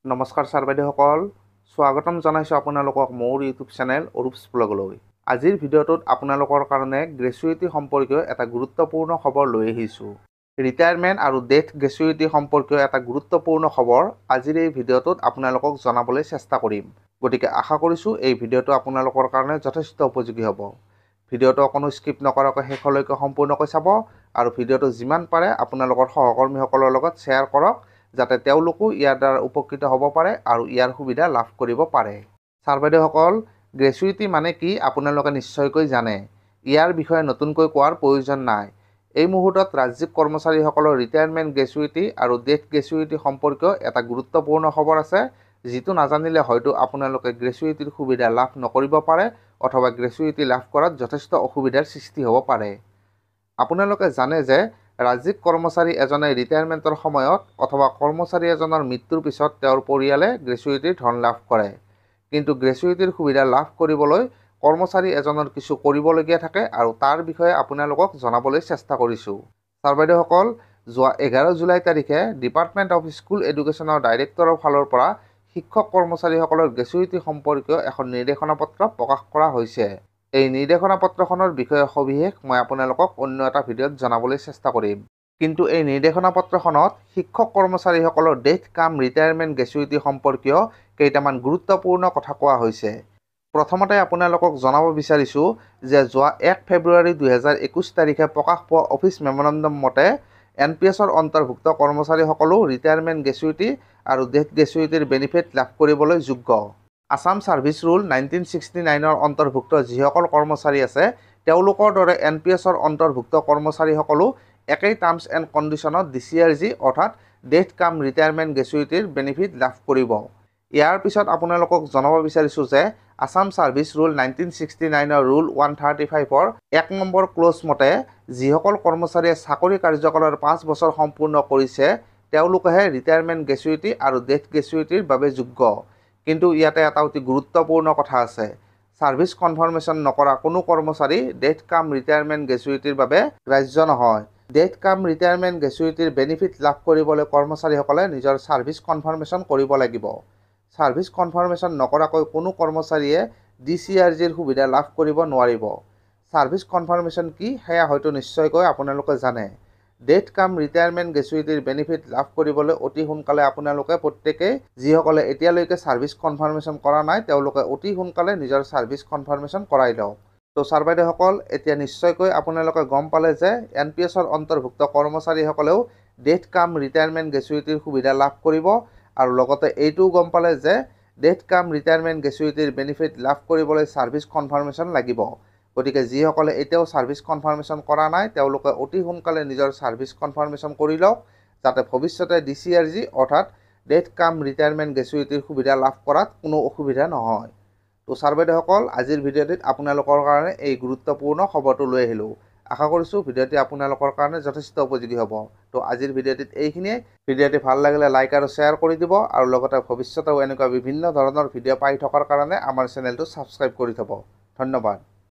নমস্কাৰ ছাৰ বাইদেউসকল, স্বাগতম জনাইছোঁ আপোনালোকক মোৰ ইউটিউব চেনেল অৰূপছ ব্লগলৈ। আজিৰ ভিডিঅ'টোত আপোনালোকৰ কাৰণে গ্ৰেচুইটি সম্পৰ্কীয় এটা গুৰুত্বপূৰ্ণ খবৰ লৈ আহিছোঁ। ৰিটায়াৰমেণ্ট আৰু ডেথ গ্ৰেচুইটি সম্পৰ্কীয় এটা গুৰুত্বপূৰ্ণ খবৰ আজিৰ এই ভিডিঅ'টোত আপোনালোকক জনাবলৈ চেষ্টা কৰিম। গতিকে আশা কৰিছোঁ এই ভিডিঅ'টো আপোনালোকৰ কাৰণে যথেষ্ট উপযোগী হ'ব। ভিডিঅ'টো অকণো স্কিপ নকৰাকৈ শেষলৈকে সম্পূৰ্ণকৈ চাব আৰু ভিডিঅ'টো যিমান পাৰে আপোনালোকৰ সহকৰ্মীসকলৰ লগত শ্বেয়াৰ কৰক, যাতে তেওঁলোকো ইয়াৰ দ্বাৰা উপকৃত হ'ব পাৰে আৰু ইয়াৰ সুবিধা লাভ কৰিব পাৰে। ছাৰ বাইদেউসকল, গ্ৰেচুইটি মানে কি আপোনালোকে নিশ্চয়কৈ জানে। ইয়াৰ বিষয়ে নতুনকৈ কোৱাৰ প্ৰয়োজন নাই। এই মুহূৰ্তত ৰাজ্যিক কৰ্মচাৰীসকলৰ ৰিটায়াৰমেণ্ট গ্ৰেচুইটি আৰু ডেথ গ্ৰেচুইটি সম্পৰ্কীয় এটা গুৰুত্বপূৰ্ণ খবৰ আছে, যিটো নাজানিলে হয়তো আপোনালোকে গ্ৰেচুইটিৰ সুবিধা লাভ নকৰিব পাৰে অথবা গ্ৰেচুইটি লাভ কৰাত যথেষ্ট অসুবিধাৰ সৃষ্টি হ'ব পাৰে। আপোনালোকে জানে যে ৰাজ্যিক কৰ্মচাৰী এজনে ৰিটায়াৰমেণ্টৰ সময়ত অথবা কৰ্মচাৰী এজনৰ মৃত্যুৰ পিছত তেওঁৰ পৰিয়ালে গ্ৰেচুইটিৰ ধন লাভ কৰে। কিন্তু গ্ৰেচুইটিৰ সুবিধা লাভ কৰিবলৈ কৰ্মচাৰী এজনৰ কিছু কৰিবলগীয়া থাকে আৰু তাৰ বিষয়ে আপোনালোকক জনাবলৈ চেষ্টা কৰিছোঁ। ছাৰ বাইদেউসকল, যোৱা 11 জুলাই তাৰিখে ডিপাৰ্টমেণ্ট অফ স্কুল এডুকেশ্যনৰ ডাইৰেক্টৰৰ ফালৰ পৰা শিক্ষক কৰ্মচাৰীসকলৰ গ্ৰেচুইটি সম্পৰ্কীয় এখন নিৰ্দেশনা পত্ৰ প্ৰকাশ কৰা হৈছে। এই নিৰ্দেশনা পত্ৰখনৰ বিষয়ে সবিশেষ মই আপোনালোকক অন্য এটা ভিডিঅ'ত জনাবলৈ চেষ্টা কৰিম। কিন্তু এই নিৰ্দেশনা পত্ৰখনত শিক্ষক কৰ্মচাৰীসকলৰ ডেথ কাম ৰিটায়াৰমেণ্ট গ্ৰেচুইটি সম্পৰ্কীয় কেইটামান গুৰুত্বপূৰ্ণ কথা কোৱা হৈছে। প্ৰথমতে আপোনালোকক জনাব বিচাৰিছোঁ যে যোৱা 1 ফেব্ৰুৱাৰী 2021 তাৰিখে প্ৰকাশ পোৱা অফিচ মেমৰেণ্ডম মতে NPSৰ অন্তৰ্ভুক্ত কৰ্মচাৰীসকলো ৰিটায়াৰমেণ্ট গ্ৰেচুইটি আৰু ডেথ গ্ৰেচুইটিৰ বেনিফিট লাভ কৰিবলৈ যোগ্য। আছাম ছাৰ্ভিচ ৰুল 1969ৰ অন্তৰ্ভুক্ত যিসকল কৰ্মচাৰী আছে তেওঁলোকৰ দৰে NPSৰ অন্তৰ্ভুক্ত কৰ্মচাৰীসকলো একেই টাৰ্মছ এণ্ড কণ্ডিশ্যনত DCRG অৰ্থাৎ ডেথ কাম ৰিটায়াৰমেণ্ট গ্ৰেচুইটিৰ বেনিফিট লাভ কৰিব। ইয়াৰ পিছত আপোনালোকক জনাব বিচাৰিছোঁ যে আছাম ছাৰ্ভিচ ৰুল 1969ৰ ৰুল 135ৰ 1 নম্বৰ ক্লজ মতে যিসকল কৰ্মচাৰীয়ে চাকৰি কাৰ্যকালৰ 5 বছৰ সম্পূৰ্ণ কৰিছে তেওঁলোকেহে ৰিটায়াৰমেণ্ট গ্ৰেচুইটি আৰু ডেথ গ্ৰেচুইটিৰ বাবে যোগ্য। কিন্তু ইয়াতে এটা অতি গুৰুত্বপূৰ্ণ কথা আছে। ছাৰ্ভিচ কনফাৰ্মেশ্যন নকৰা কোনো কৰ্মচাৰী ডেথ কাম ৰিটায়াৰমেণ্ট গ্ৰেচুইটিৰ বাবে গ্ৰাহ্য নহয়। ডেথ কাম ৰিটায়াৰমেণ্ট গ্ৰেচুইটিৰ বেনিফিট লাভ কৰিবলৈ কৰ্মচাৰীসকলে নিজৰ ছাৰ্ভিচ কনফাৰ্মেশ্যন কৰিব লাগিব। ছাৰ্ভিচ কনফাৰ্মেশ্যন নকৰাকৈ কোনো কৰ্মচাৰীয়ে DCRGৰ সুবিধা লাভ কৰিব নোৱাৰিব। ছাৰ্ভিচ কনফাৰ্মেশ্যন কি সেয়া হয়তো নিশ্চয়কৈ আপোনালোকে জানে। ডেথ কাম ৰিটায়াৰমেণ্ট গ্ৰেচুইটিৰ বেনিফিট লাভ কৰিবলৈ অতি সোনকালে আপোনালোকে প্ৰত্যেকেই যিসকলে এতিয়ালৈকে ছাৰ্ভিচ কনফাৰ্মেশ্যন কৰা নাই তেওঁলোকে অতি সোনকালে নিজৰ ছাৰ্ভিচ কনফাৰ্মেশ্যন কৰাই লওক। তো ছাৰ বাইদেউসকল, এতিয়া নিশ্চয়কৈ আপোনালোকে গম পালে যে NPSৰ অন্তৰ্ভুক্ত কৰ্মচাৰীসকলেও ডেথ কাম ৰিটায়াৰমেণ্ট গ্ৰেচুইটিৰ সুবিধা লাভ কৰিব আৰু লগতে এইটোও গম পালে যে ডেথ কাম ৰিটায়াৰমেণ্ট গ্ৰেচুইটিৰ বেনিফিট লাভ কৰিবলৈ ছাৰ্ভিচ কনফাৰ্মেশ্যন লাগিব। গতিকে যিসকলে এতিয়াও ছাৰ্ভিচ কনফাৰ্মেশ্যন কৰা নাই তেওঁলোকে অতি সোনকালে নিজৰ ছাৰ্ভিচ কনফাৰ্মেশ্যন কৰি লওক, যাতে ভৱিষ্যতে DCRG অৰ্থাৎ ডেথ কাম ৰিটায়াৰমেণ্ট গ্ৰেচুইটিৰ সুবিধা লাভ কৰাত কোনো অসুবিধা নহয়। তো ছাৰ বাইদেউসকল, আজিৰ ভিডিঅ'টিত আপোনালোকৰ কাৰণে এই গুৰুত্বপূৰ্ণ খবৰটো লৈ আহিলোঁ। আশা কৰিছোঁ ভিডিঅ'টি আপোনালোকৰ কাৰণে যথেষ্ট উপযোগী হ'ব। তো আজিৰ ভিডিঅ'টিত এইখিনিয়ে। ভিডিঅ'টি ভাল লাগিলে লাইক আৰু শ্বেয়াৰ কৰি দিব আৰু লগতে ভৱিষ্যতেও এনেকুৱা বিভিন্ন ধৰণৰ ভিডিঅ' পাই থকাৰ কাৰণে আমাৰ চেনেলটো ছাবস্ক্ৰাইব কৰি থ'ব। ধন্যবাদ।